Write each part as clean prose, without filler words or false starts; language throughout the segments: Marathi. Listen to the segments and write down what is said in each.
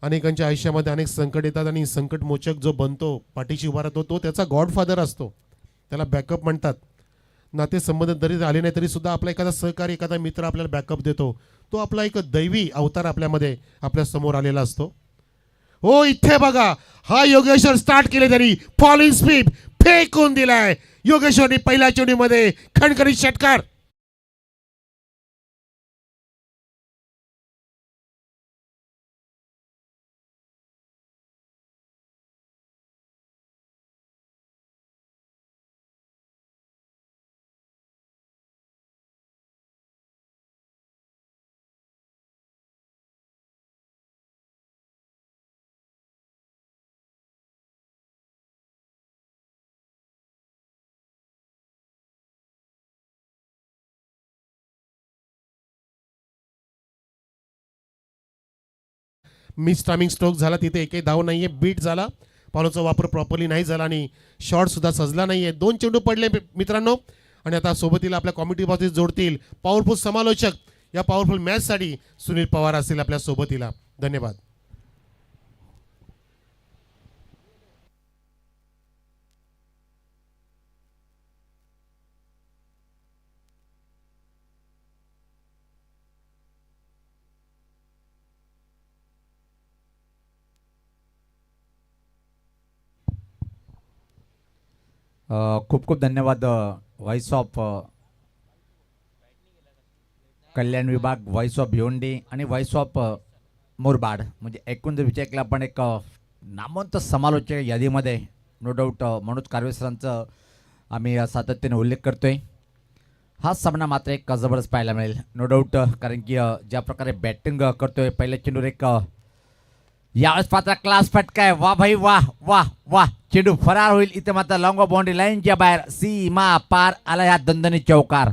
अनेकांच्या आयुष्यामध्ये अनेक संकट येतात आणि संकटमोचक जो बनतो, पाठीशी उभा राहतो, तो त्याचा गॉडफादर असतो. त्याला बॅकअप म्हणतात. नातेसंबंध जरी आले नाही तरी सुद्धा आपला एखादा सहकारी, एखादा मित्र आपल्याला बॅकअप देतो. तो आपला एक दैवी अवतार आपल्यामध्ये आपल्या समोर आलेला असतो. हो, इथे बघा, हा योगेश्वर स्टार्ट केले तरी फॉलिंग स्पीड फेकून दिलाय. योगेश्वरनी पहिल्या चेंडूमध्ये खणखणीत षटकार. मिस टायमिंग स्ट्रोक झाला, तिथे एकही धाव नाहीये, बीट झाला, बॉलचा वापर प्रॉपरली नाही झाला आणि शॉट सुद्धा सजला नाहीये. 2 चेंडू पडले मित्रांनो. आणि आता सोबतीला आपल्या कॉमेडी बॉक्सेस जोडतील पॉवरफुल समालोचक. या पॉवरफुल मॅचसाठी सुनील पवार असतील आपल्या सोबतीला. धन्यवाद. खूप खूप धन्यवाद व्हॉइस ऑफ कल्याण विभाग, व्हॉइस ऑफ भिवंडी आणि व्हॉइस ऑफ मुरबाड. म्हणजे एकूण जर विचार केला आपण एक नामवंत समालोचक यादीमध्ये नो डाऊट मनोज कारवे सरांचं आम्ही सातत्याने उल्लेख करतोय. हा सामना मात्र एक जबरदस्त पाहायला मिळेल नो डाऊट. कारण की ज्या प्रकारे बॅटिंग करतोय पहिल्या चेंडूवर एक यावेळेस पात्र क्लास फटकाय. वा भाई वा वा वा. चेंडू फरार होईल. इथे मात्र लॉंग बाउंड्री लाईनच्या बाहेर सीमा पार आला ह्या दणदणीत चौकार.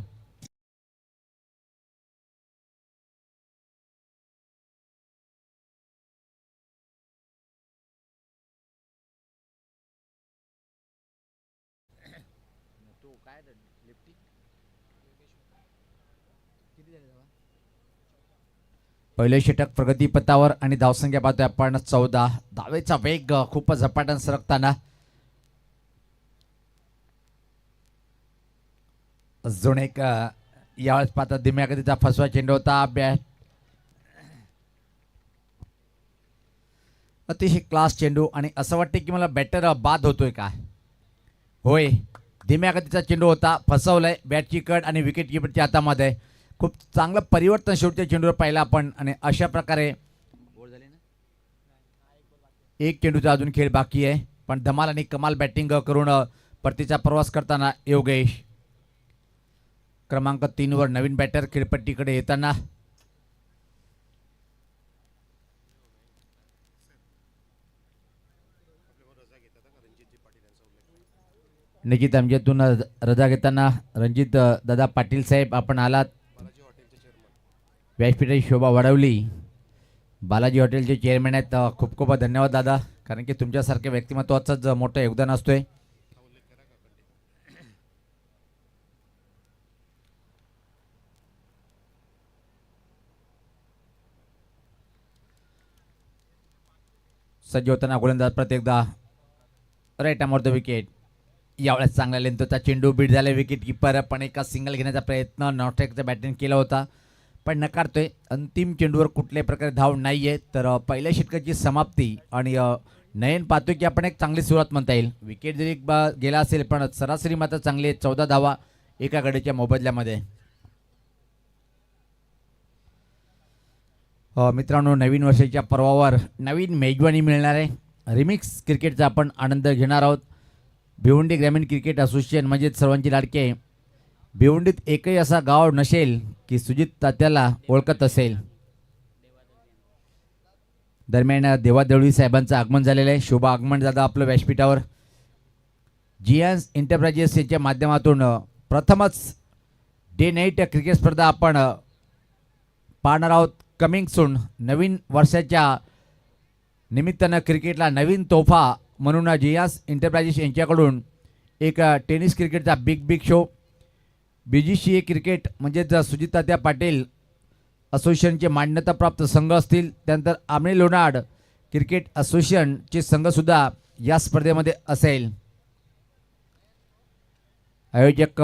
पहिले षटक प्रगतीपथावर आणि धावसंख्या पाहतोय आपण 14. धावेचा वेग खूपच झपाट्याने सरकताना अजून एक यावेळेस पाहता धीम्या गतीचा फसवा चेंडू होता. बॅट अतिशय क्लास चेंडू आणि असं वाटते की मला बॅटर बाद होतोय का. होय, धीम्या गतीचा चेंडू होता, फसवलाय. बॅटची कट आणि विकेट किपरच्या हातामध्ये. खूप चांगलं परिवर्तन शेवटच्या चेंडूवर पाहिलं आपण. आणि अशा प्रकारे एक चेंडूचा अजून खेळ बाकी आहे. पण धमाल आणि कमाल बॅटिंग करून परतीचा प्रवास करताना योगेश. क्रमांक 3 वर नवीन बॅटर खेळपट्टीकडे येताना निश्चित आमच्यातून रजा घेताना रणजित दादा पाटील साहेब आपण आलात. व्यासपीठाची शोभा वाढवली. बालाजी हॉटेलचे चेअरमॅन आहेत. खूप खूप धन्यवाद दादा. कारण की तुमच्यासारख्या व्यक्तिमत्वाचंच मोठं योगदान असतोय. सज्ज होताना गोलंदाज प्रत्येकदा राईट अमोर द विकेट. यावेळेस चांगला लेंथचा चेंडू बीट झाला. विकेट किपर पण एका सिंगल घेण्याचा प्रयत्न नॉस्ट्रेकचं बॅटिंग केला होता पण नकारतोय. अंतिम चेंडूवर कुठल्याही प्रकारे धाव नाही आहे. तर पहिल्या षटकाची समाप्ती आणि नयन पाहतोय की आपण एक चांगली सुरुवात म्हणता येईल. विकेट जरी गेला असेल पण सरासरी मात्र चांगली आहे. 14 धावा एका गडीच्या मोबदल्यामध्ये. मित्रांनो, नवीन वर्षाच्या पर्वावर नवीन मेजवानी मिळणार आहे. रिमिक्स क्रिकेटचा आपण आनंद घेणार आहोत. भिवंडी ग्रामीण क्रिकेट असोसिएशन म्हणजे सर्वांची लाडके. भिवंडीत एकही असा गाव नसेल की सुजित तात्याला ओळखत असेल. दरम्यान देवादेवळी साहेबांचं आगमन झालेलं आहे. शुभ आगमन दादा आपलं व्यासपीठावर. जियान्स एंटरप्राइजेस यांच्या माध्यमातून प्रथमच डे नाईट क्रिकेट स्पर्धा आपण पाहणार आहोत. कमिंग सून नवीन वर्षाच्या निमित्तानं क्रिकेटला नवीन तोफा म्हणून जियान्स एंटरप्राइजेस यांच्याकडून एक टेनिस क्रिकेटचा बिग शो. BGCA क्रिकेट म्हणजेच सुजित तात्या पाटील असोसिएशनचे मान्यताप्राप्त संघ असतील, त्यानंतर आमने लोणाड क्रिकेट असोसिएशनचे संघसुद्धा या स्पर्धेमध्ये असेल. आयोजक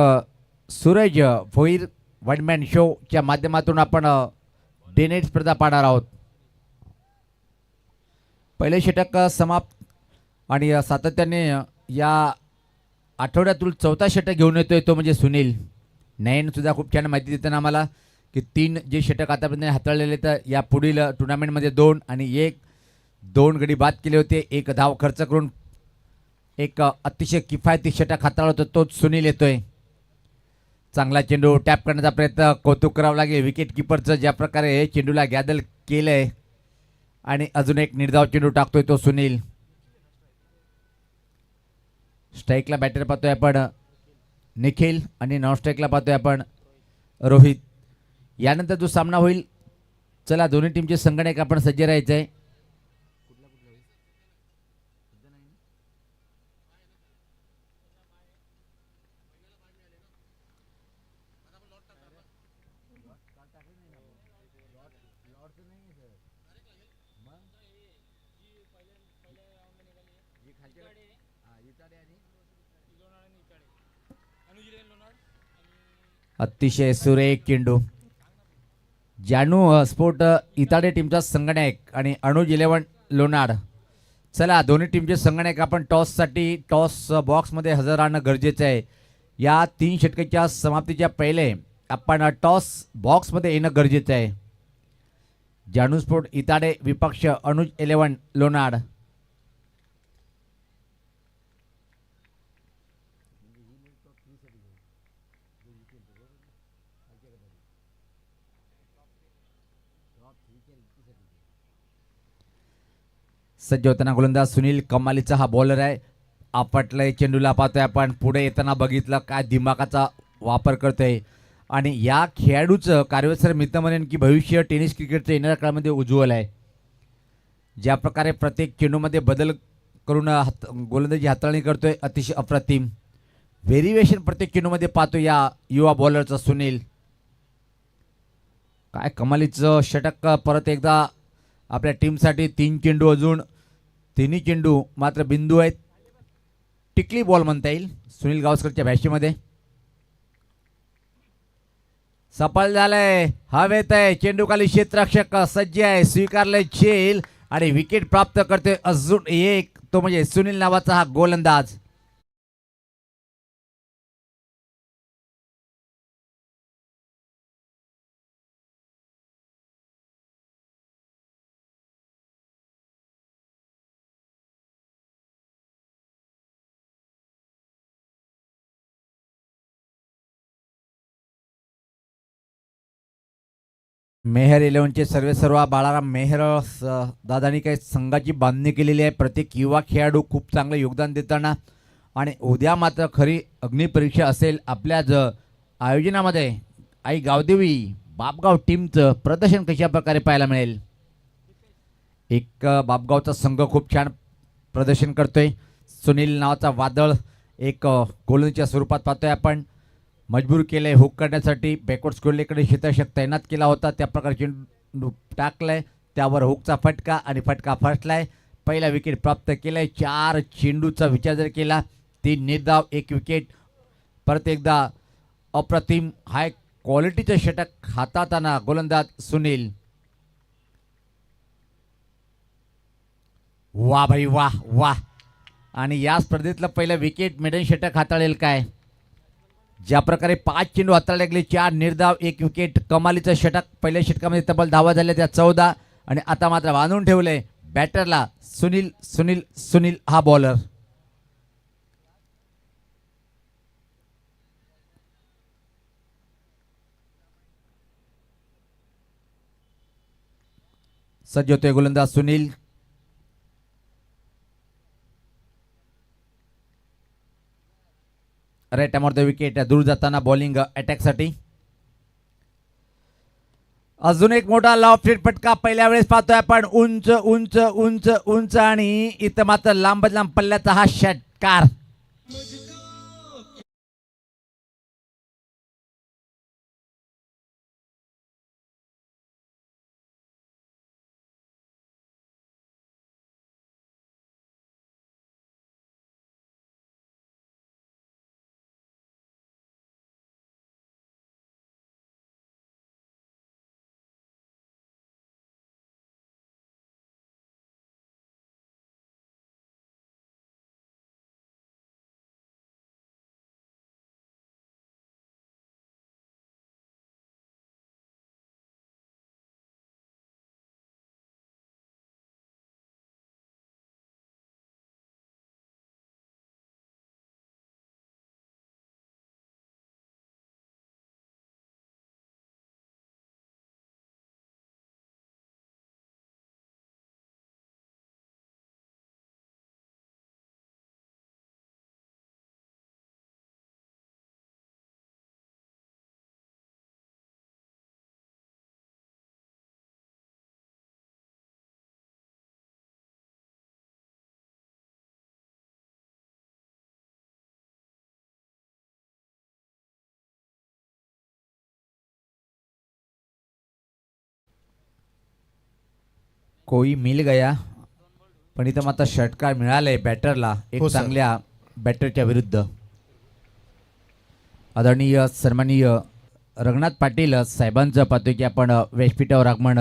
सूरज भोईर वनमॅन शोच्या माध्यमातून आपण डे नाईट स्पर्धा पाहणार आहोत. पहिले षटक समाप्त आणि सातत्याने या आठवड्यातून चौथा षटक घेऊन येतोय तो म्हणजे सुनील. नयन सुद्धा खूप छान माहिती देताना आम्हाला की 3 जे षटक आतापर्यंत हाताळलेले, तर या पुढील टुर्नामेंटमध्ये 2 आणि 2 गडी बाद केले होते. 1 धाव खर्च करून एक अतिशय किफायती षटक हाताळत होता तोच सुनील येतोय. चांगला चेंडू टॅप करण्याचा प्रयत्न, कौतुक करावं लागेल विकेट किपरचं, ज्या प्रकारे हे चेंडूला गॅदल केलंय आणि अजून एक निर्धाव चेंडू टाकतोय तो सुनील. स्ट्राईकला बॅटर पाहतोय आपण निखिल आणि नॉन स्ट्राईकला पाहतोय आपण रोहित. यानंतर जो सामना होईल, चला दोन्ही टीमचे संगणक आपण सज्ज राहायचं आहे. अतिशय सुरेख चेंडू. जानू स्पोर्ट इताडे टीमचा संगणक आणि अनुज 11 लोणाड. चला दोन्ही टीमचे संगणक आपण टॉस बॉक्समध्ये हजर राहणं गरजेचं आहे. या 3 षटकाच्या समाप्तीच्या पहिले आपण टॉस बॉक्समध्ये येणं गरजेचं आहे. जानू स्पोर्ट इताडे विपक्ष अनुज 11 लोणाड. सज्ज होताना गोलंदाज सुनील कमालीचा हा बॉलर आहे. आपटलंय चेंडूला पाहतोय आपण, पुढे येताना बघितलं काय दिमागाचा वापर करतोय. आणि या खेळाडूचं कार्यवसर मित्र म्हणेन की भविष्य टेनिस क्रिकेटच्या येणाऱ्या काळामध्ये उज्ज्वल आहे. ज्या प्रकारे प्रत्येक चेंडूमध्ये बदल करून गोलंदाजी हाताळणी करतोय, अतिशय अप्रतिम व्हेरिएशन प्रत्येक चेंडूमध्ये पाहतो या युवा बॉलरचा सुनील. काय कमालीचं षटक परत एकदा आपल्या टीमसाठी. 3 चेंडू अजून, 3 चेंडू मात्र बिंदू आहेत. टिकली बॉल म्हणता येईल सुनील गावस्करच्या भाषेमध्ये. सफल झालंय, हवेत आहे चेंडू, खाली क्षेत्ररक्षक सज्ज आहे, स्वीकारलंय झेल आणि विकेट प्राप्त करतोय अजून एक, तो म्हणजे सुनील नावाचा हा गोलंदाज. मेहर 11चे सर्वेसर्वा बाळाराम मेहर दादानी काही संघाची बांधणी केलेली आहे. प्रत्येक युवा खेळाडू खूप चांगलं योगदान देताना. आणि उद्या मात्र खरी अग्निपरीक्षा असेल आपल्या आयोजनामध्ये. आई गावदेवी बापगाव टीमचं प्रदर्शन कशा प्रकारे पाहायला मिळेल. एक बापगावचा संघ खूप छान प्रदर्शन करतोय. सुनील नावाचा वादळ एक गोलंदाजीच्या स्वरूपात पाहतोय आपण. मजबूर केलंय हुक करण्यासाठी, बॅकवर्ड स्कोरलेकडे क्षेत्ररक्षक तैनात केला होता, त्या प्रकारे चेंडू टाकलाय, त्यावर हुकचा फटका आणि फटका फसलाय. पहिला विकेट प्राप्त केलाय. 4 चेंडूचा विचार जर केला 3 निर्धाव 1 विकेट. परत एकदा अप्रतिम हाय क्वालिटीचं षटक हाताळताना गोलंदाज सुनील. वा भाई वाह वाह. आणि या स्पर्धेतलं पहिलं विकेट मेडन षटक हाताळेल काय. ज्या प्रकारे 5 चेंडू हाताळले गेले, 4 निर्धाव 1 विकेट. कमालीचं षटक. पहिल्या षटकामध्ये तब्बल धावा झाल्या त्या 14 आणि आता मात्र बांधून ठेवले बॅटरला. सुनील सुनील सुनील हा बॉलर. सज्ज होतोय गोलंदाज सुनील. Write the wicket. दूर जाताना बॉलिंग अटॅकसाठी. अजून एक मोठा लॉफ्ट हिट फटका पहिल्या वेळेस पाहतोय आपण. उंच उंच उंच उंच आणि इथं मात्र लांब पल्ल्याचा हा षटकार. कोई मिल गया, पण इथं मात्र षटकार मिळाले बॅटरला एक हो, सर. चांगल्या बॅटरच्या विरुद्ध. आदरणीय सन्माननीय रंगनाथ पाटील साहेबांचं पाहतोय की आपण व्यासपीठावर आगमन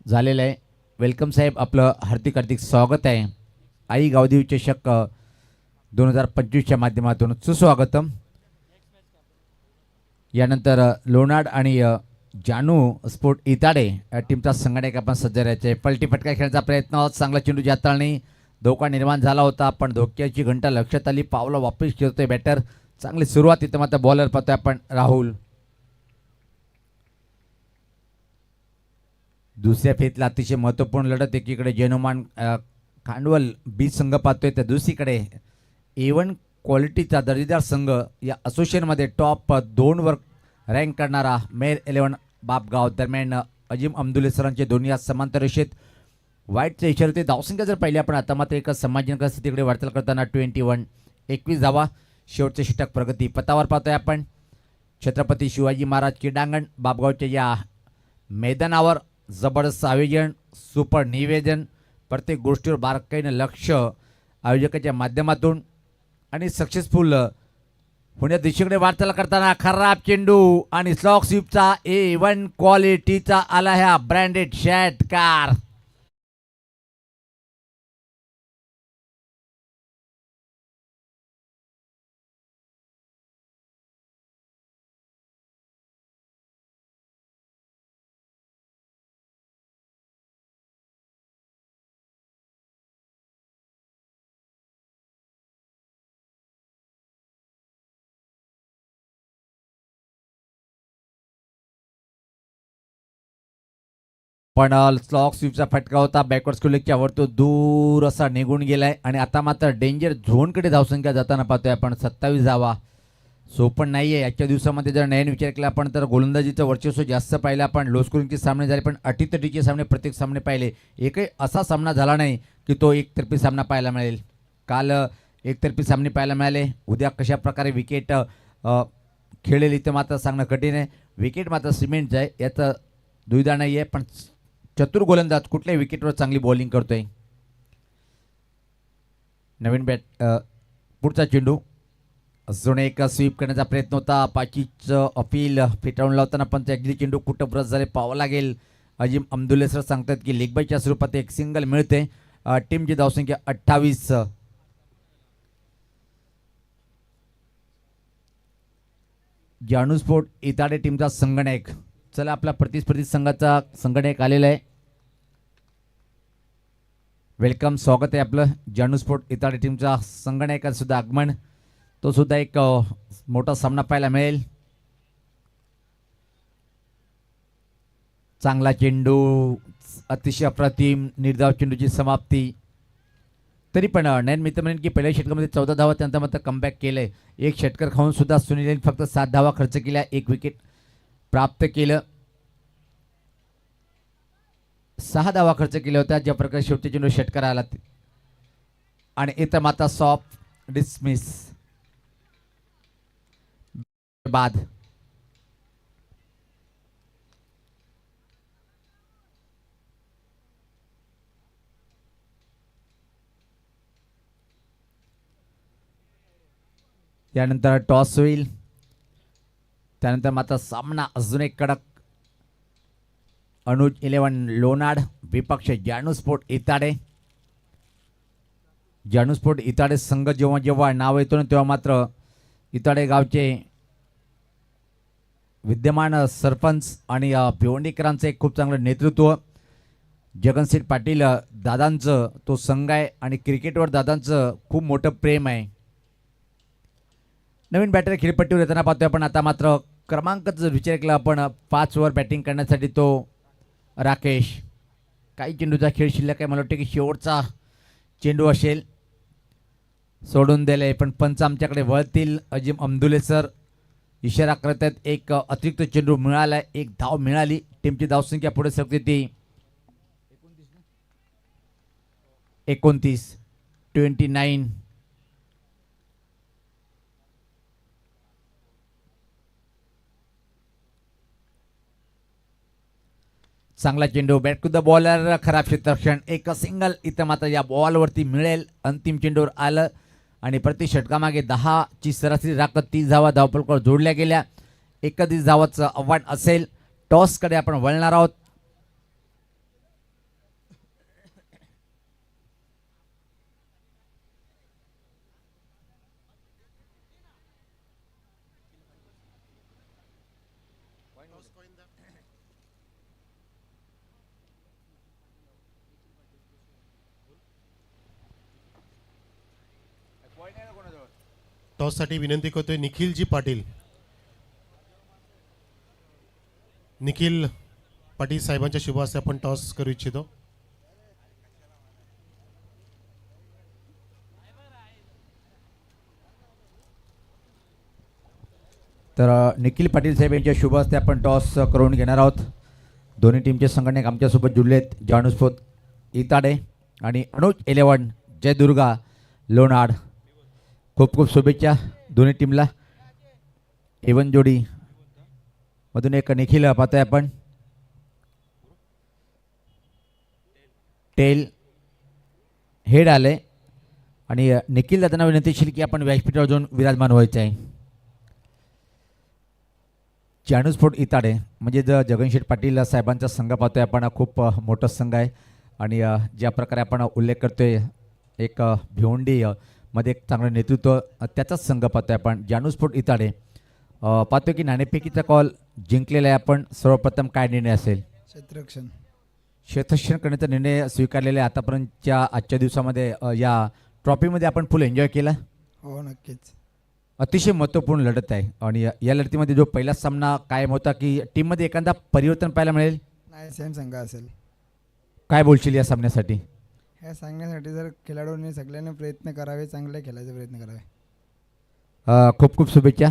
झालेलं आहे. वेलकम साहेब, आपलं हार्दिक हार्दिक स्वागत आहे. आई गावदेवी चषक 2025च्या माध्यमातून सुस्वागतम. यानंतर लोणाड आणि जानू स्पोर्ट इताडे या टीमचा संघटक आपण सज्ज राहायचे. पलटी फटका खेळण्याचा प्रयत्न, चांगला चेंडू जाताळणी, धोका निर्माण झाला होता पण धोक्याची घंटा लक्षात आली, पावला वापस खेळतोय बॅटर. चांगली सुरुवात इथं मात्र बॉलर पाहतोय आपण राहुल. दुसऱ्या फेरीतला अतिशय महत्त्वपूर्ण लढत, एकीकडे जेनुमान खांडवल बी संघ पाहतोय तर दुसरीकडे A1 क्वालिटीचा दर्जेदार संघ या असोसिएशनमध्ये टॉप 2 वर रँक करणारा मेर 11 बापगाव. दरम्यान अजिम अमदुले सरांचे दोन्ही आज समांतर रेषेत. वाईटचे इशारे धावसंख्या जर पाहिली आपण आता मात्र एका संभाजीनगर स्थितीकडे वाटचाल करताना 21 धावा. शेवटचे षटक प्रगती पथावर पाहतोय आपण. छत्रपती शिवाजी महाराज क्रीडांगण बापगावच्या या मैदानावर जबरदस्त आयोजन, सुपर निवेदन, प्रत्येक गोष्टीवर बारकाईनं लक्ष आयोजकाच्या माध्यमातून आणि सक्सेसफुल होण्या दिशेकडे वाटचाल करताना खराब चेंडू आणि स्लॉक स्वीपचा A1 क्वालिटीचा आला ह्या ब्रँडेड षटकार. पण स्लॉक स्वीपचा फटका होता, बॅकवर्ड स्कुलिकच्या वर तो दूर असा निघून गेलाय आणि आता मात्र डेंजर झोनकडे धावसंख्या जाताना पाहतोय आपण. 27 धावा सोपण नाहीये आजच्या दिवसामध्ये. जर नयन विचार केला आपण तर गोलंदाजीचं वर्चस्व जास्त पाहिलं आपण. लो स्कोरिंगचे सामने झाले पण अटीतटीचे सामने प्रत्येक सामने पाहिले. एकही असा सामना झाला नाही की तो एकतर्फी सामना पाहायला मिळेल. काल एकतर्फी सामने पाहायला मिळाले. उद्या कशा प्रकारे विकेट खेळेल इथं मात्र सांगणं कठीण आहे. विकेट मात्र सिमेंटचं आहे याचं दुविधा नाही आहे, पण चतुर गोलंदाज कुठल्याही विकेटवर चांगली बॉलिंग करतोय. नवीन बॅट पुढचा चेंडू अजून एक स्वीप करण्याचा प्रयत्न होता. पाचीचं अपील फेटाळून लावताना पण अगदी चेंडू कुठं ब्रश झाले पाहावं लागेल. अजिम अमदुले सर सांगतात की लेग बायच्या स्वरूपात एक सिंगल मिळते. टीमची धावसंख्या 28. जानू स्पोर्ट इताडे टीमचा संगणक. चला आपला प्रतिस्पर्धी संघाचा संगणक आलेला आहे. वेलकम, स्वागत आहे आपलं. जानू स्पोर्ट इताडे टीमचा संगणकाचं सुद्धा आगमन. तो सुद्धा एक मोठा सामना पाहायला मिळेल. चांगला चेंडू, अतिशय अप्रतिम निर्धाव चेंडूची समाप्ती. तरी पण नयन मित्र म्हणेन की पहिल्या षटकामध्ये 14 धावा त्यांचा मात्र कमबॅक केलंय. एक षटकर खाऊन सुद्धा सुनीलने फक्त 7 धावा खर्च केल्या, एक विकेट प्राप्त केलं. 6 धावा खर्च केल्या होत्या ज्या प्रकारे शेवटच्या चेंडू षटकार आला आणि इथं मात्र सॉफ्ट डिसमिस बाद. त्यानंतर टॉस होईल. त्यानंतर मात्र सामना अजून एक कडक. अनुज 11 लोणाड विपक्ष जानू स्पोर्ट इताडे. जानू स्पोर्ट इताडे संघ जेव्हा जेव्हा नाव येतो ना तेव्हा मात्र इताडे गावचे विद्यमान सरपंच आणि भिवंडीकरांचं एक खूप चांगलं नेतृत्व. जगनशेठ पाटील दादांचं तो संघ आहे आणि क्रिकेटवर दादांचं खूप मोठं प्रेम आहे. नवीन बॅटर खेळपट्टीवर येताना पाहतोय आपण. आता मात्र क्रमांकच जर विचार केला आपण 5 ओव्हर बॅटिंग करण्यासाठी तो राकेश. काही चेंडूचा खेळ शिल्लक आहे, मला वाटतं की शेवटचा चेंडू असेल. सोडून दिले पण पंच आमच्याकडे वळतील. अजिम अमदुले सर इशारा करत आहेत. एक अतिरिक्त चेंडू मिळाला, एक धाव मिळाली. टीमची धावसंख्या पुढे सरकते ती 29. चांगला चेंडू बॅट टू द बॉलर, खराब क्षेत्ररक्षण, एक सिंगल इथं मात्र या बॉलवरती मिळेल. अंतिम चेंडूवर आलं आणि प्रति षटकामागे 10ची सरासरी राखत 30 धावा धावपलकावर जोडल्या गेल्या. 31 धावाचं आव्हान असेल. टॉसकडे आपण वळणार आहोत. टॉससाठी विनंती करतोय निखिलजी पाटील. निखिल पाटील साहेबांच्या शुभ हस्ते आपण टॉस करू इच्छितो. तर निखिल पाटील साहेब यांच्या शुभ हस्ते आपण टॉस करून घेणार आहोत. दोन्ही टीमचे संघटक आमच्यासोबत जुळले आहेत. जानूस्फोत इताडे आणि अनुज 11 जयदुर्गा लोणाड. खूप खूप शुभेच्छा दोन्ही टीमला. एवन जोडी मधून एक निखिल पाहतोय आपण. टेल हेड आले आणि निखिल दादांना विनंती असेल की आपण व्यासपीठावर जाऊन विराजमान व्हायचं आहे. जानूस्फोट इताडे म्हणजे जगनशेठ पाटील साहेबांचा संघ पाहतोय आपण. खूप मोठा संघ आहे आणि ज्या प्रकारे आपण उल्लेख करतोय एक भिवंडी मध्ये एक चांगलं नेतृत्व त्याचाच संघ पाहतोय आपण. जानूस्फोट इताडे पाहतोय की नाणेफेकीचा कॉल जिंकलेला आहे आपण. सर्वप्रथम काय निर्णय असेल? क्षेत्ररक्षण करण्याचा निर्णय स्वीकारलेला आहे. आतापर्यंतच्या आजच्या दिवसामध्ये या ट्रॉफीमध्ये आपण फुल एन्जॉय केला. हो नक्कीच. अतिशय महत्त्वपूर्ण लढत आहे आणि या लढतीमध्ये जो पहिला सामना कायम होता की टीममध्ये एखादा परिवर्तन पाहायला मिळेल? नाही, सेम संघ असेल. काय बोलशील या सामन्यासाठी? हे सांगण्यासाठी जर खेळाडूंनी सगळ्यांनी प्रयत्न करावे, चांगले खेळायचे प्रयत्न करावे. खूप खूप शुभेच्छा.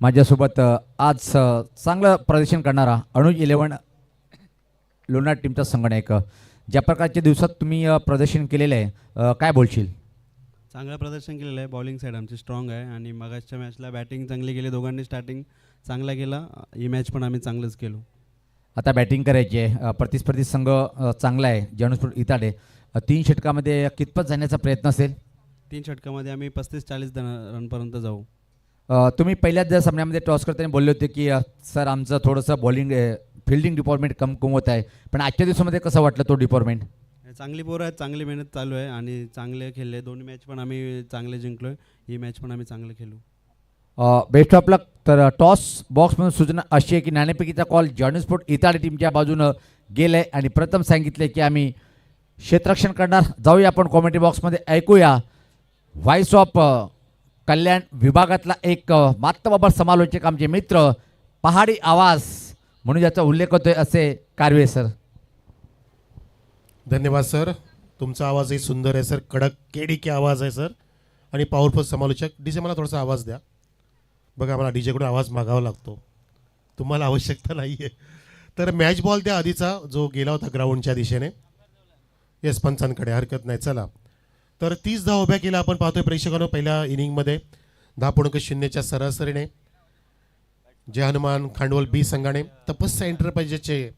माझ्यासोबत आज चांगलं प्रदर्शन करणारा अनुज 11 लोणार टीमचा संघटक. ज्या प्रकारच्या दिवसात तुम्ही प्रदर्शन केलेलं आहे काय बोलशील? चांगलं प्रदर्शन केलेलं आहे. बॉलिंग साईड आमची स्ट्रॉंग आहे आणि मगाच्या मॅचला बॅटिंग चांगली केली. दोघांनी स्टार्टिंग चांगला केला. ही मॅच पण आम्ही चांगलंच केलो. आता बॅटिंग करायची आहे. प्रतिस्पर्धी संघ चांगला आहे. जानूस्फोट इताडे 3 षटकामध्ये कितपत जाण्याचा प्रयत्न असेल? 3 षटकामध्ये आम्ही 35-40 रनपर्यंत जाऊ. तुम्ही पहिल्याच जर सामन्यामध्ये टॉस करताना बोलले होते की सर आमचं थोडंसं बॉलिंग फिल्डिंग डिपार्टमेंट कमकुवत आहे, पण आजच्या दिवसामध्ये कसं वाटलं तो डिपार्टमेंट? चांगली पोरं आहेत, चांगली मेहनत चालू आहे आणि चांगले खेळले. दोन्ही मॅच पण आम्ही चांगले जिंकलो आहे. ही मॅच पण आम्ही चांगले खेळू. बेस्ट ऑफ लक. तर टॉस बॉक्समधून सूचना अशी आहे की नाणेफेकीचा कॉल जानूस्फोट इताडे टीमच्या बाजूनं गेलं आहे आणि प्रथम सांगितले की आम्ही क्षेत्ररक्षण करणार. जाऊया आपण कॉमेंट्री बॉक्समध्ये ऐकूया व्हॉइस ऑफ कल्याण विभागातला एक मातबाबर समालोचक आमचे मित्र पहाडी आवाज म्हणून ज्याचा उल्लेख होतोय असे कारवे सर. धन्यवाद सर. तुमचा आवाजही सुंदर आहे सर. कडक केडी के आवाज आहे सर आणि पॉवरफुल समालोचक. डीजे मला थोडासा आवाज द्या. बघा मला डीजेकडून आवाज मागावा लागतो, तुम्हाला आवश्यकता नाही आहे. तर मॅच बॉल द्या आधीचा जो गेला होता ग्राउंडच्या दिशेने. येस पंचांकडे हरकत नाही. चला तर 30 धावा उभ्या केल्या आपण पाहतोय प्रेक्षकांनो. पहिल्या इनिंगमध्ये 10.0च्या सरासरीने जय हनुमान खांडवल बी संघाने तपस्या एंटरप्राइजेसचे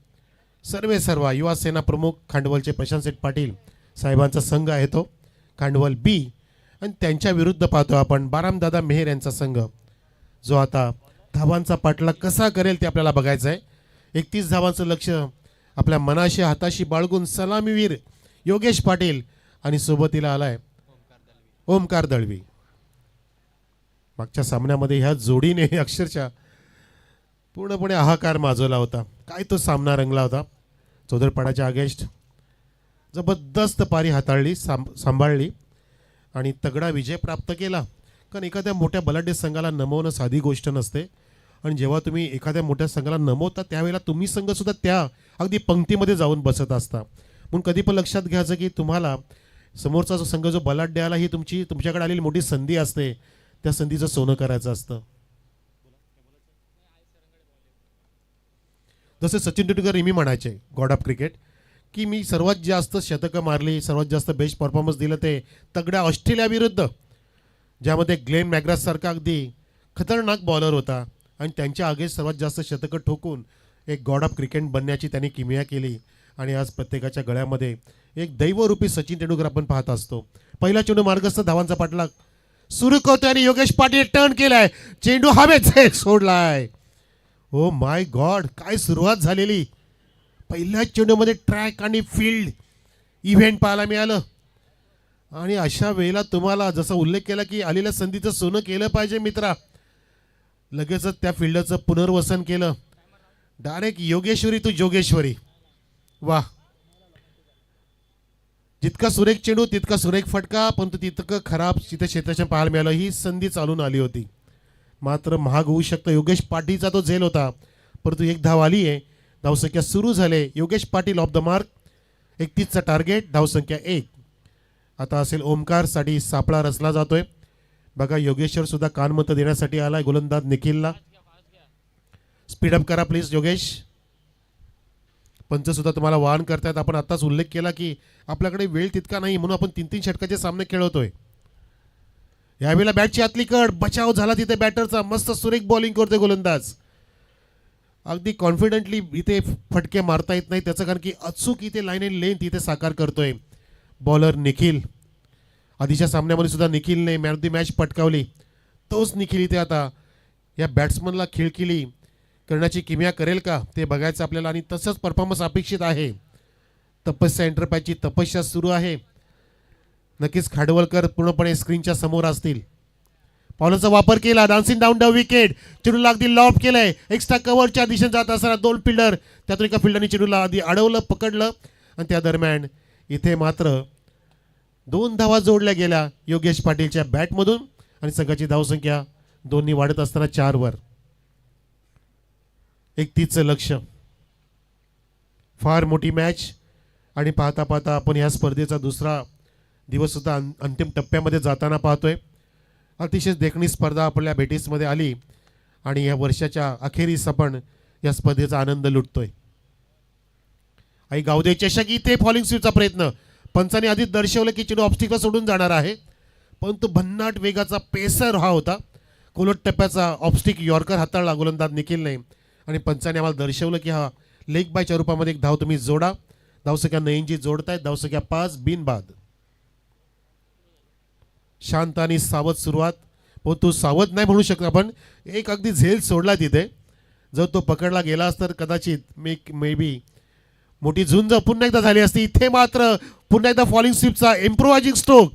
सर्व युवा सेना प्रमुख खांडवलचे प्रशांत सेठ पाटील साहेबांचा संघ आहे तो खांडवल बी, आणि त्यांच्या विरुद्ध पाहतो आपण बारामदादा मेहर यांचा संघ जो आता धावांचा पाठलाग कसा करेल ते आपल्याला बघायचं आहे. 31 धावांचं लक्ष आपल्या मनाशी हाताशी बाळगून सलामीवीर योगेश पाटील आणि सोबतीला आलाय ओमकार दळवी. मागच्या सामन्यामध्ये ह्या जोडीने अक्षरशः पूर्णपणे हाहाकार माजवला होता. काय तो सामना रंगला होता. चौधरपाड्याच्या अगेन्स्ट जबरदस्त पारी हाताळली, सांभाळली आणि तगडा विजय प्राप्त केला. कारण एखाद्या मोठ्या बलाढ्य संघाला नमवणं साधी गोष्ट नसते आणि जेव्हा तुम्ही एखाद्या मोठ्या संघाला नमवता त्यावेळेला तुम्ही संघसुद्धा त्या अगदी पंक्तीमध्ये जाऊन बसत असता. म्हणून कधी पण लक्षात घ्यायचं की तुम्हाला समोरचा जो संघ जो बलाढ्य आला ही तुमच्याकडे आलेली मोठी संधी असते. त्या संधीचं सोनं करायचं असतं. जसे सचिन तेंडुलकर नेहमी म्हणायचे गॉड ऑफ क्रिकेट की मी सर्वात जास्त शतकं मारली, सर्वात जास्त बेस्ट परफॉर्मन्स दिलं ते तगड्या ऑस्ट्रेलिया विरुद्ध, ज्यामध्ये ग्लेन मॅग्रास सारखा अगदी खतरनाक बॉलर होता आणि त्यांच्या अगेन्स्ट सर्वात जास्त शतकं ठोकून एक गॉड ऑफ क्रिकेट बनण्याची त्यांनी किमया केली आणि आज प्रत्येकाच्या गळ्यामध्ये एक दैवरूपी सचिन तेंडुलकर आपण पाहत असतो. पहिला चेंडू मार्गस्थ धावांचा पाठलाग सुरू करतोय आणि योगेश पाटील टर्न केलाय, चेंडू हवेत सोडलाय. ओ माय गॉड, काय सुरुवात झालेली. पहिल्याच चेंडूमध्ये ट्रॅक आणि फील्ड इव्हेंट पाहायला मिळालं. आणि अशा वेळेला तुम्हाला जसा उल्लेख केला की आलेल्या संधीचं सोनं केलं पाहिजे मित्रा, लगेचच त्या फिल्डरचं पुनर्वसन केलं. डायरेक्ट योगेश्वरी तू जोगेश्वरी. वा, जितका सुरेख चेंडू तितका सुरेख फटका, परंतु तितकं खराब तिथे क्षेत्ररक्षण पाहायला मिळालं. ही संधी चालून आली होती, मात्र महाग होऊ शकतं. योगेश पाटीलचा तो झेल होता, परंतु एक धाव आली आहे. धावसंख्या सुरू झाले. Yogesh Patil off the mark, 31चा टार्गेट, धावसंख्या 1. आता असेल ओमकारसाठी सापळा रचला जातोय. बघा योगेश्वर सुद्धा कानमत देण्यासाठी आलाय गोलंदाज निखिलला. स्पीडअप करा प्लीज योगेश. पंच सुद्धा तुम्हाला वाहन करतायत. आपण आताच उल्लेख केला की आपल्याकडे वेळ तितका नाही म्हणून आपण 3-3 षटकाचे सामने खेळवतोय. यावेळेला बॅटची आतली कड, बचाव झाला तिथे बॅटरचा. मस्त सुरेख बॉलिंग करतोय गोलंदाज. अगदी कॉन्फिडेंटली इथे फटके मारता येत नाही त्याचं, कारण की अचूक इथे लाईन अँड लेंथ इथे साकार करतोय बॉलर निखिल. आधीच्या सामन्यामध्ये सुद्धा निखिलने मॅन ऑफ द मॅच पटकावली. तोच निखिल इथे आता या बॅट्समनला खिळखिली करण्याची किमया करेल का ते बघायचं आपल्याला. आणि तसंच परफॉर्मन्स अपेक्षित आहे. तपस्या एंटरप्राइजची तपस्या सुरू आहे. नक्कीच खाडवलकर पूर्णपणे स्क्रीनच्या समोर असतील. पावलाचा वापर केला, डान्सिंग डाऊन द विकेट. चेंडूला अगदी लॉफ केलंय. एक्स्ट्रा कव्हरच्या दिशेने जात असताना 2 फिल्डर, त्यातून एका फिल्डरने चेंडूला आधी अडवलं, पकडलं आणि त्या दरम्यान इथे मात्र 2 धावा जोडल्या गेल्या योगेश पाटीलच्या बॅटमधून आणि संघाची धावसंख्या 2 वाढत असताना 4 वर. 31चं लक्ष. फार मोठी मॅच आणि पाहता पाहता आपण या स्पर्धेचा दुसरा दिवस सुद्धा अंतिम टप्प्यामध्ये जाताना पाहतोय. अतिशय देखणी स्पर्धा आपल्या भेटीसमध्ये आली आणि या वर्षाच्या अखेरीस आपण या स्पर्धेचा आनंद लुटतोय. आई गावदे चषक इथे फॉलिंग स्वीपचा प्रयत्न. पंचाने आधीच दर्शवलं की चेंडू ऑब्स्टिकला सोडून जाणार आहे, परंतु भन्नाट वेगाचा पेसर हा होता. कोलट टप्प्याचा ऑब्स्टिक यॉर्कर हाताळला गोलंदाज निखिलने आणि पंचाने आम्हाला दर्शवलं की हा लेग बायच्या रूपामध्ये एक धाव तुम्ही जोडा. धावसंख्या 9 जोडतायत. धावसंख्या 5 बिनबाद. शांत आणि सावध सुरुवात, परंतु सावध नाही म्हणू शकत आपण. एक अगदी झेल सोडला तिथे. जर तो पकडला गेला असता तर कदाचित मे बी मोठी झुंज पुन्हा एकदा झाली असती. इथे मात्र पुन्हा एकदा फॉलिंग स्वीपचा इम्प्रोवायझिंग स्ट्रोक.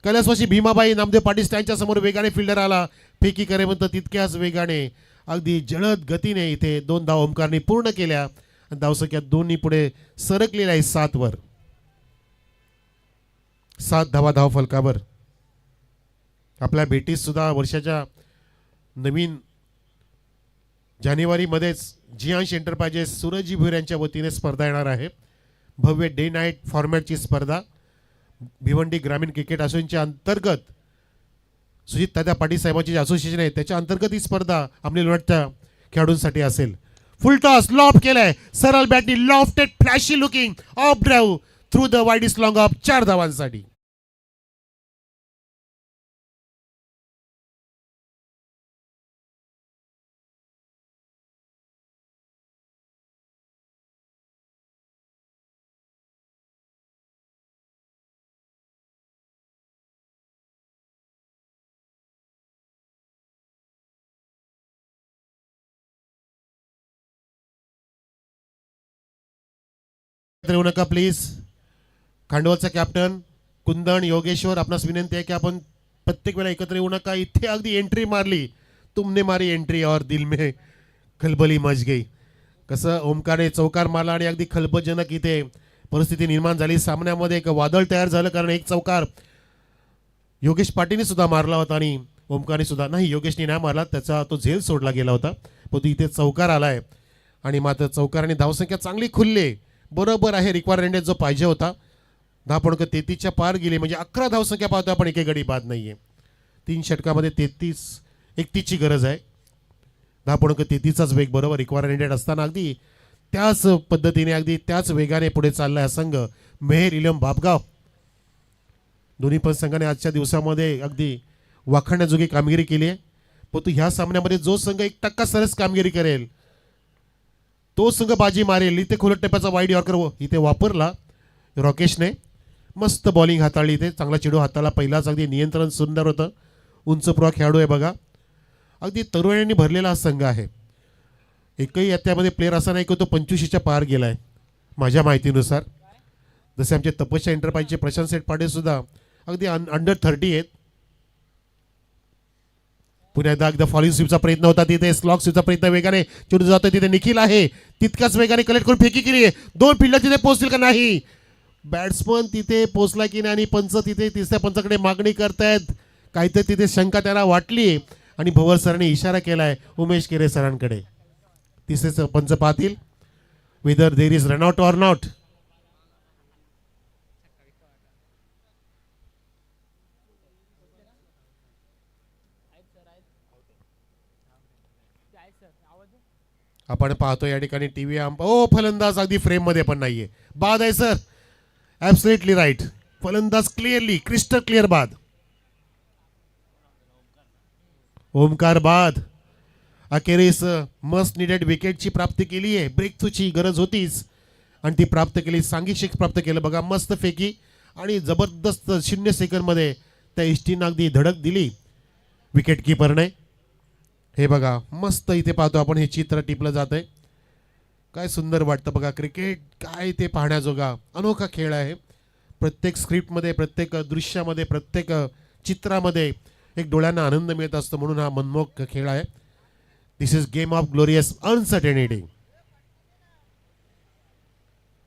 कैलासवासी भीमाबाई नामदेव पाटील त्यांच्या समोर वेगाने फिल्डर आला. फेकी करेपर्यंत तितक्याच वेगाने अगदी जलद गतीने इथे 2 धावा ओमकारने पूर्ण केल्या. धावसंख्या 2 पुढे सरकलेल्या आहे 7 वर. 7 धावा धाव फलकावर. आपल्या भेटीत सुद्धा वर्षाच्या नवीन जानेवारीमध्येच जियांश एंटरप्राइजेस सूरजी भुईर यांच्या वतीने स्पर्धा येणार आहे. भव्य डे नाईट फॉर्मॅटची स्पर्धा भिवंडी ग्रामीण क्रिकेट असोसिएशनच्या अंतर्गत सुजित तात्या पाटील साहेबांची असोसिएशन आहे त्याच्या अंतर्गत ही स्पर्धा आपल्या लोणाच्या खेळाडूंसाठी असेल. फुल टॉस लॉफ केलाय. सरळ बॅटनी lofted flashy looking off drive through the widest long off 4 धावांसाठी. येऊ नका प्लीज. खांडवलचा कॅप्टन कुंदन योगेश्वर आपणास विनंती आहे की आपण प्रत्येक वेळा एकत्र येऊ नका. इथे अगदी एंट्री मारली, तुमने मारी एंट्री और दिल में खलबली मच गई. कसं ओमकारने चौकार मारला आणि अगदी खलबजनक इथे परिस्थिती निर्माण झाली. सामन्यामध्ये एक वादळ तयार झालं कारण एक चौकार योगेश पाटीलने सुद्धा मारला होता आणि ओमकारने सुद्धा नाही, योगेशने नाही मारला, त्याचा तो झेल सोडला गेला होता. परंतु इथे चौकार आलाय आणि मात्र चौकाराने धावसंख्या चांगली खुलली. बरोबर आहे रिक्वायरमेंट जो पाहिजे होता. 10.33च्या पार गेली म्हणजे 11 धावसंख्या पाहतो आपण. एके गडी बाद नाहीये. 3 षटकामध्ये 31ची गरज आहे. 10.33चाच वेग बरोबर रिक्वायरमेंट असताना अगदी त्याच पद्धतीने अगदी त्याच वेगाने पुढे चाललाय संघ मेहर इलम बापगाव. दोन्ही पण संघाने आजच्या दिवसामध्ये अगदी वाखाणण्याजोगी कामगिरी केली आहे. परंतु ह्या सामन्यामध्ये जो संघ 1% सरस कामगिरी करेल तो संघ बाजी मारेल. इथे खोलट टेपाचा वाईड यॉर्कर इथे वापरला रॉकेशने. मस्त बॉलिंग हाताळली इथे. चांगला चेंडू हाताला पहिलाच. अगदी नियंत्रण सुंदर होतं. उंच पुरा खेळाडू आहे बघा. अगदी तरुणांनी भरलेला हा संघ आहे. एकही यात्यामध्ये प्लेअर असा नाही की तो 25च्या पार गेला आहे माझ्या माहितीनुसार. जसे आमचे तपस्या एंटरप्राइजचे प्रशांत सेठ पाटील सुद्धा अगदी अंडर 30 आहेत. पुन्हा एकदा फॉलिंग स्वीपचा प्रयत्न होता तिथे. स्लॉक स्वीपचा प्रयत्न वेगाने चेंडू जातो तिथे. निखिल आहे तितकाच वेगाने कलेक्ट करून फेकी केली आहे. 2 फिल्डर तिथे पोहोचतील का नाही. बॅट्समन तिथे पोहोचला की नाही आणि पंच तिथे तिसऱ्या पंचाकडे मागणी करतायत. काहीतरी तिथे शंका त्याला वाटली आणि भवर सरांनी इशारा केलाय उमेश केरे सरांकडे. तिसरे पंच पाहतील whether there is run out or not. आपण पाहतो या ठिकाणी टीव्ही फलंदाज अगदी फ्रेम मध्ये पण नाहीये. बाद आहे सर. Absolutely right. फलंदाज क्लिअरली क्रिस्टल क्लिअर बाद. ओमकार बाद. अखेरीस मस्ट निडेड विकेटची प्राप्ती केली आहे. ब्रेक थ्रूची गरज होतीच आणि ती प्राप्त केली. सांघिक शेख प्राप्त केलं बघा. मस्त फेकी आणि जबरदस्त 0 सेकंडमध्ये त्या इष्टीनं अगदी धडक दिली विकेट किपरने. हे बघा मस्त इथे पाहतो आपण हे चित्र टिपलं जात आहे. काय सुंदर वाटतं बघा. क्रिकेट काय ते पाहण्याजोगा अनोखा खेळ आहे. प्रत्येक स्क्रिप्टमध्ये प्रत्येक दृश्यामध्ये प्रत्येक चित्रामध्ये एक डोळ्यांना आनंद मिळत असतो. म्हणून हा मनमोहक खेळ आहे. This is game of glorious uncertainty.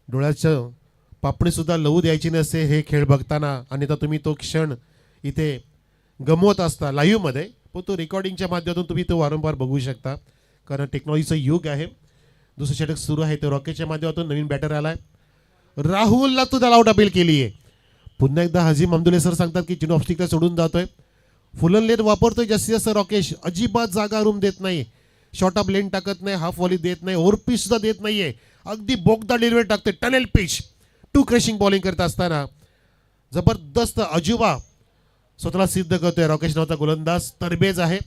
डोळ्याचं पापणी सुद्धा लवू द्यायची नसते हे खेळ बघताना. आणि तर तुम्ही तो क्षण इथे गमवत असता लाईव्हमध्ये. पण तो रेकॉर्डिंगच्या माध्यमातून तुम्ही तो वारंवार बघू शकता कारण टेक्नॉलॉजीचं युग आहे. दुसरं षटक सुरू आहे ते रॉकेटच्या माध्यमातून. नवीन बॅटर आलाय राहुलला तो त्याला आउट अपील केली आहे. पुन्हा एकदा हजीम अमदुले सर सांगतात की चिनो ऑफस्टिकला सोडून जातोय. फुलन लेन वापरतोय जास्तीत जास्त रॉकेश. अजिबात जागा रूम देत नाही. शॉर्ट ऑफ लेन टाकत नाही. हाफ वॉली देत नाही. ओव्हर पिच सुद्धा देत नाहीये. अगदी बोगदा डिलिव्हरी टाकते. Tunnel pitch. 2 क्रशिंग बॉलिंग करत असताना जबरदस्त अजुबा स्वतःला सिद्ध करतोय. रॉकेश नावाचा गोलंदाज तरबेज आहे.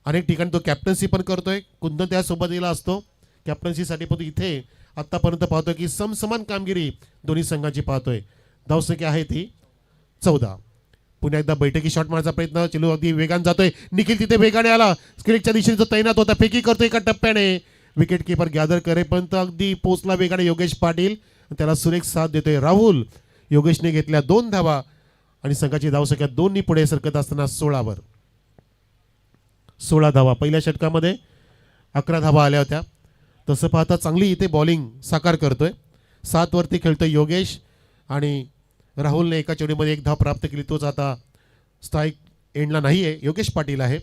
अनेक ठिकाणी तो कॅप्टन्सी पण करतोय. कुंदन त्यासोबतीला असतो कॅप्टन्सीसाठी. पण इथे आत्तापर्यंत पाहतोय की समसमान कामगिरी दोन्ही संघांची पाहतोय. धावसंख्या आहे ती 14. पुन्हा एकदा बैठकी शॉट मारण्याचा प्रयत्न. चेंडू अगदी वेगाने जातोय. निखिल तिथे वेगाने आला. स्क्रीनच्या दिशेने जो तैनात होता. फेकी करतोय एका टप्प्याने. विकेट किपर गॅदर करेपर्यंत अगदी पोचला वेगाने योगेश पाटील. त्याला सुरेख साथ देतोय राहुल. योगेशने घेतल्या 2 धावा आणि संघाची धावसंख्या 2 पुढे सरकत असताना 16 धावा. पहिल्या षटकामध्ये 11 धावा आल्या होत्या. तसं पाहता चांगली इथे बॉलिंग साकार करतोय. 7 वरती खेळतोय योगेश आणि राहुलने एका चेंडूमध्ये 1 धाव प्राप्त केली. तोच आता स्ट्राईक एंडला नाही आहे. योगेश पाटील आहे.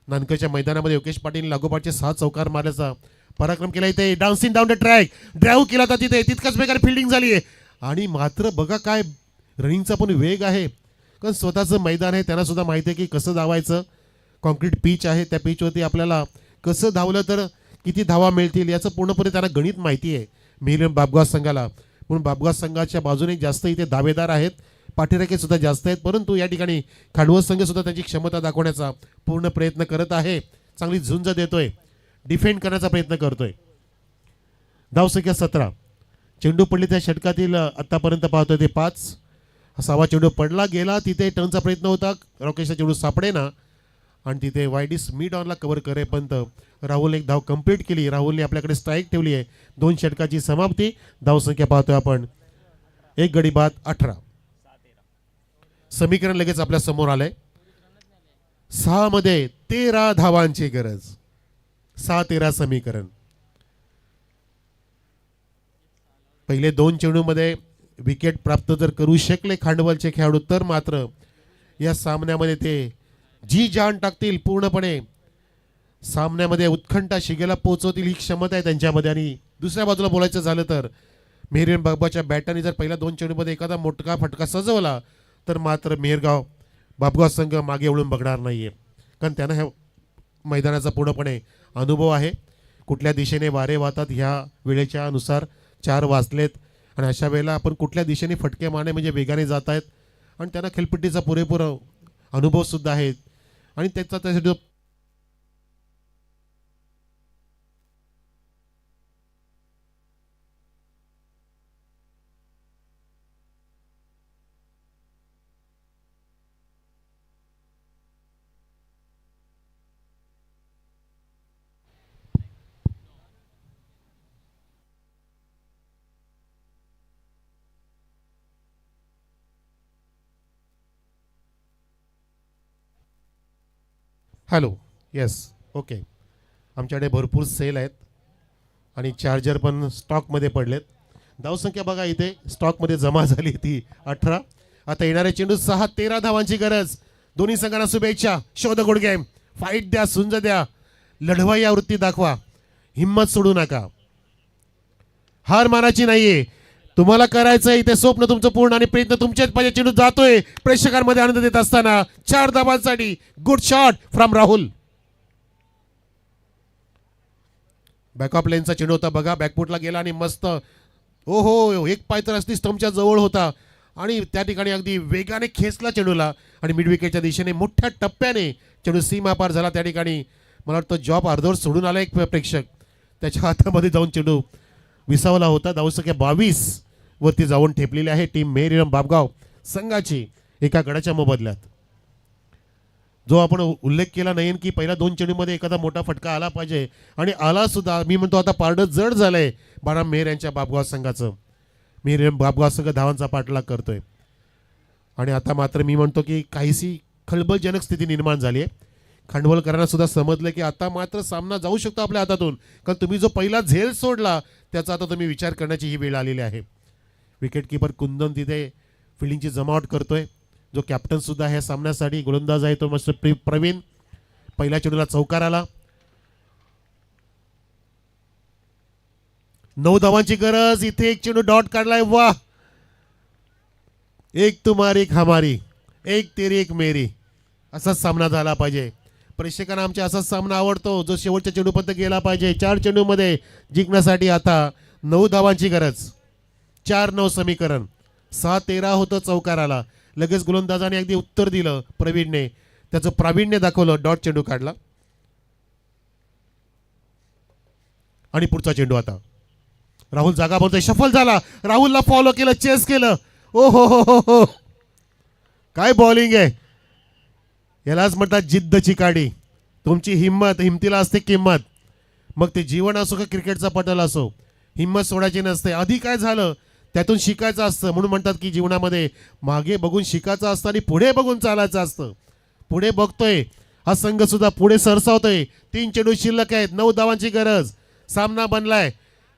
नानकरच्या मैदानामध्ये योगेश पाटील लागोपाठचे 6 चौकार मारल्याचा पराक्रम केला. इथे dancing down the track drive केला होता तिथे. तितकाच वेगाने फिल्डिंग झाली आहे आणि मात्र बघा काय रनिंगचा पण वेग आहे. कारण स्वतःचं मैदान आहे. त्यांना सुद्धा माहिती आहे की कसं धावायचं. कॉन्क्रीट पिच आहे. त्या पिचवरती आपल्याला कसं धावलं तर किती धावा मिळतील याचं पूर्णपणे त्यांना गणित माहिती आहे. मेहरम बाबगाव संघाला. म्हणून बाबगाव संघाच्या बाजूने जास्त इथे दावेदार आहेत. पाठीराखे सुद्धा जास्त आहेत. परंतु या ठिकाणी खांडवत संघ सुद्धा त्यांची क्षमता दाखवण्याचा पूर्ण प्रयत्न करत आहे. चांगली झुंज देतोय. डिफेंड करण्याचा प्रयत्न करतोय. धावसंख्या 17. चेंडू पडली त्या षटकातील आतापर्यंत पाहतोय ते 5. 6वा चेंडू पडला गेला. तिथे टर्नचा प्रयत्न होता. रॉकेशचा चेंडू सापडे ना आणि तिथे वाईडिस मिड ऑनला कव्हर करेपर्यंत राहुल 1 धाव कंप्लीट केली. राहुलने आपल्याकडे स्ट्राईक ठेवली आहे. 2 षटकाची समाप्ती. धावसंख्या पाहतोय आपण 1 गडी बाद 18. समीकरण लगेच आपल्या समोर आलंय. 6 मध्ये 13 धावांची गरज. 6-13 समीकरण. पहिले 2 चेंडूमध्ये विकेट प्राप्त जर करू शकले खांडवलचे खेळाडू तर मात्र या सामन्यामध्ये ते जी जान टाकतील. पूर्णपणे सामन्यामध्ये उत्कंठा शिगेला पोहोचवतील ही क्षमता आहे त्यांच्यामध्ये. आणि दुसऱ्या बाजूला बोलायचं झालं तर मेहरगाव बाबगावच्या बॅटाने जर पहिल्या 2 चेंडूमध्ये एखादा मोठा फटका सजवला तर मात्र मेहरगाव बाबगाव संघ मागे वळून बघणार नाहीये. कारण त्यांना ह्या मैदानाचा पूर्णपणे अनुभव आहे. कुठल्या दिशेने वारे वाहतात ह्या वेळेच्या नुसार 4 वाजलेत आणि अशा वेळेला आपण कुठल्या दिशेने फटके मारणे म्हणजे वेगाने जात आहेत. आणि त्यांना खेळपट्टीचा पुरेपूर अनुभव सुद्धा आहे. आणि त्याचा त्यासाठी हॅलो, येस, ओके. आमच्याकडे भरपूर सेल आहेत आणि चार्जर पण स्टॉकमध्ये पडलेत. धावसंख्या बघा इथे स्टॉकमध्ये जमा झाली ती 18. आता येणारे चेंडू 6-13 धावांची गरज. दोन्ही संघांना शुभेच्छा. शोध गुड गेम, फाईट द्या, सुंज द्या, लढवा या वृत्ती दाखवा, हिम्मत सोडू नका, हार मानायची नाहीये. तुम्हाला करायचं आहे इथे स्वप्न तुमचं पूर्ण आणि प्रयत्न तुमच्याच पाहिजे. चेंडू जातोय प्रेक्षकांमध्ये आनंद देत असताना 4 धावांसाठी good shot from Rahul. Backup लेनचा चेंडू होता बघा, बॅकफुटला गेला आणि मस्त ओहो एक पाय तर असती स्टंपच्या जवळ होता आणि त्या ठिकाणी अगदी वेगाने खेचला चेंडूला आणि मिड विकेटच्या दिशेने मोठ्या टप्प्याने चेंडू सीमा पार झाला. त्या ठिकाणी मला वाटतं जॉब अर्धवर सोडून आला एक प्रेक्षक, त्याच्या हातामध्ये जाऊन चेंडू विसावला होता. धावसंख्या 22 वरती जाऊन ठेपलेली आहे टीम मेहरीराम बापगाव संघाची एका गडाच्या मोबदल्यात. जो आपण उल्लेख केला नाही की पहिल्या 2 चेंडूमध्ये एखादा मोठा फटका आला पाहिजे आणि आला सुद्धा. मी म्हणतो आता पारडं जड झालंय बाराम मेहर यांच्या बापगाव संघाचं. मेहरीराम बापगाव संघ धावांचा पाठलाग करतोय आणि आता मात्र मी म्हणतो की काहीशी खळबळजनक स्थिती निर्माण झाली आहे. खांडवलकरांना सुद्धा समजलं की आता मात्र सामना जाऊ शकतो आपल्या हातातून, कारण तुम्ही जो पहिला झेल सोडला त्याचा आता तुम्ही विचार करण्याची ही वेळ आलेली आहे. विकेट किपर कुंदन तिथे फिल्डिंगची जमावट करतोय. जो कॅप्टन सुद्धा ह्या सामन्यासाठी गोलंदाज आहे तो मस्त प्रवीण. पहिल्या चेंडूला चौकार आला. 9 धावांची गरज. इथे एक चेंडू डॉट काढलाय. वाह, एक तुम्हारी एक हमारी, एक तेरी एक मेरी, असाच सामना झाला पाहिजे. प्रेक्षकांना आमच्या असाच सामना आवडतो जो शेवटच्या चेंडूपर्यंत गेला पाहिजे. 4 चेंडूमध्ये जिंकण्यासाठी आता 9 धावांची गरज. 4-9 समीकरण. 6-13 होतं चौकाराला. लगेच गोलंदाजाने अगदी उत्तर दिलं प्रवीणने, त्याचं प्रावीण्य दाखवलं, डॉट चेंडू काढला. आणि पुढचा चेंडू आता राहुल जागा बोलतोय, शफल झाला. राहुलला फॉलो केलं, चेस केलं. ओ हो हो हो हो, काय बॉलिंग आहे. यालाच म्हणतात जिद्दची काडी. तुमची हिंमत, हिमतीला असते किंमत. मग ते जीवन असो का क्रिकेटचा पटल असो, हिंमत सोडायची नसते. आधी काय झालं त्यातून शिकायचं असतं. म्हणून म्हणतात की जीवनामध्ये मागे बघून शिकायचं असतं आणि पुढे बघून चालायचं असतं. पुढे बघतोय हा संघ सुद्धा पुढे सरसावतोय. 3 चेंडू शिल्लक आहेत. 9 धावांची गरज. सामना बनलाय,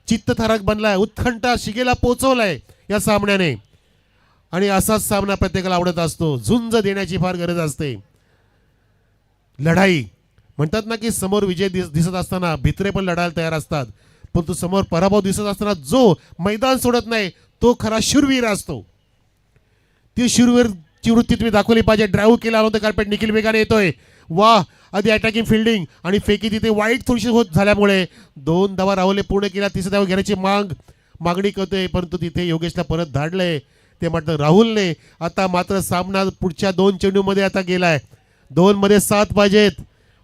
चित्तथरारक बनलाय, उत्कंठा शिगेला पोहोचवलाय या सामन्याने. आणि असाच सामना प्रत्येकाला आवडत असतो. झुंज देण्याची फार गरज असते. लढाई म्हणतात ना की समोर विजय दिसत असताना भित्रे पण लढायला तयार असतात, परंतु समोर पराभव दिसत असताना जो मैदान सोडत नाही तो खरा शूरवीर असतो. ती शूरवीरची वृत्ती तुम्ही दाखवली पाहिजे. ड्राईव्ह केला होता कार्पेट, निखिल वेगाने येतोय. वाह, आधी अटॅकिंग फिल्डिंग आणि फेकी तिथे वाईट थोडीशी होत झाल्यामुळे 2 धावा राहुलने पूर्ण केल्या. 3ऱ्या धावा घेण्याची मागणी करतोय, परंतु तिथे योगेशला परत धाडलंय. ते म्हटलं राहुलने. आता मात्र सामना पुढच्या 2 चेंडूमध्ये आता गेलाय. 2 मध्ये 7 पाहिजेत.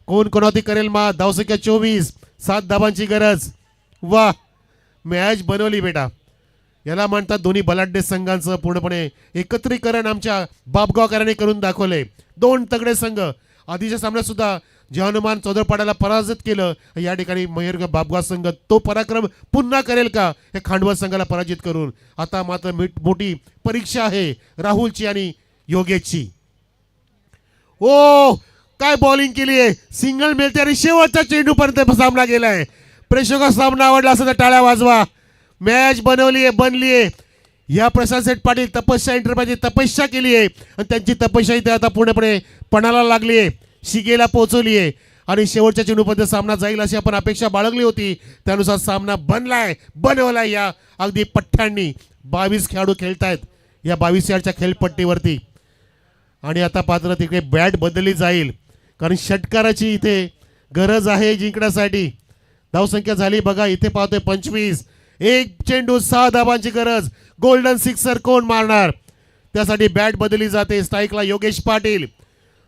कोण कोणावरती करेल मा. धावसंख्या 24, 7 धावांची गरज. वाह, मॅच बनवली बेटा. याला म्हणतात दोन्ही बलाढ्य संघांचं पूर्णपणे एकत्रीकरण आमच्या बापगावकरांनी करून दाखवले. 2 तगडे संघ. आधीच्या सामन्यात सुद्धा जे हनुमान चौदरपाड्याला पराजित केलं, या ठिकाणी मयूर बापगाव संघ तो पराक्रम पुन्हा करेल का हे खांडवल संघाला पराजित करून. आता मात्र मोठी परीक्षा आहे राहुलची आणि योगेशची. ओ काय बॉलिंग केली आहे. सिंगल मिळते आणि शेवटच्या चेंडूपर्यंत सामना गेलाय. प्रेक्षक सामना आवडला असं तर टाळ्या वाजवा. मॅच बनवली आहे. या प्रशांत सेठ पाटील तपस्या एंटरप्राइजची तपस्या केली आहे आणि त्यांची तपस्या इथे आता पूर्णपणे पणाला लागली आहे, शिगेला पोहोचवली आहे आणि शेवटच्या चेंडूपर्यंत सामना जाईल अशी आपण अपेक्षा बाळगली होती. त्यानुसार सामना बनवलाय या अगदी पठ्ठ्यांनी. 22 खेळाडू खेळतायत या 22 यार्डच्या खेळपट्टीवरती आणि आता पात्र तिकडे बॅट बदलली जाईल, कारण षटकाराची इथे गरज आहे जिंकण्यासाठी. धावसंख्या झाली बघा, इथे पाहतोय 25. 1 चेंडू 6 धावांची गरज. गोल्डन सिक्सर कोण मारणार त्यासाठी बॅट बदलली जाते. स्ट्राईकला योगेश पाटील,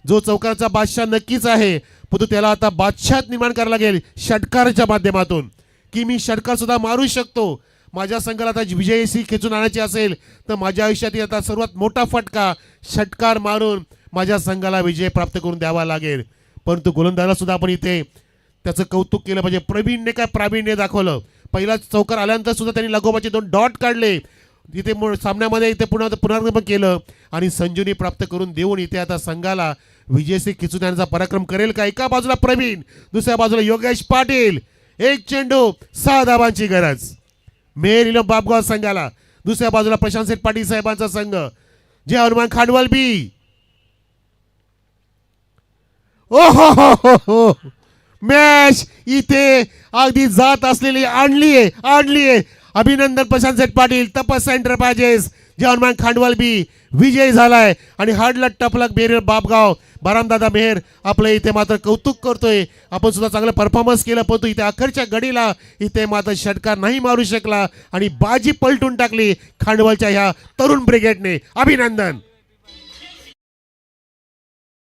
जो चौकाराचा बादशाह नक्कीच आहे, परंतु त्याला आता बादशाह निर्माण करायला लागेल षटकाराच्या माध्यमातून, की मी षटकार सुद्धा मारू शकतो. माझ्या संघाला आता विजयी खेचून आणायची असेल तर माझ्या आयुष्यातील आता सर्वात मोठा फटका षटकार मारून माझ्या संघाला विजय प्राप्त करून द्यावा लागेल. परंतु गोलंदाजाला सुद्धा आपण इथे त्याचं कौतुक केलं पाहिजे. प्रवीणने काय प्रावीण्य दाखवलं. पहिला चौकार आल्यानंतर सुद्धा त्यांनी लगोबाचे 2 डॉट काढले. इथे सामन्यामध्ये इथे पुन्हा केलं आणि संजीवनी प्राप्त करून देऊन इथे आता संघाला विजयसिंग खिचून यांचा पराक्रम करेल का? एका बाजूला प्रवीण, दुसऱ्या बाजूला योगेश पाटील. एक चेंडू 6 धावांची गरज मेहर इलम बापगाव संघाला. दुसऱ्या बाजूला प्रशांत सेठ पाटील साहेबांचा संघ, जे हनुमान खांडवल बी. ओहो हो हो हो, मॅच इथे अगदी जात असलेली आणलीये. अभिनंदन प्रशांत सेठ पाटील, तपस एंटरप्राइजेस, जे हनुमान खांडवल बी विजय झालाय. आणि हाडलट टपलक मेहर बापगाव, बारामदादा मेहर आपलं इथे मात्र कौतुक करतोय. आपण सुद्धा चांगलं परफॉर्मन्स केलं, परंतु इथे अखेरच्या घडीला इथे मात्र षटकार नाही मारू शकला आणि बाजी पलटून टाकली खांडवलच्या ह्या तरुण ब्रिगेडने. अभिनंदन.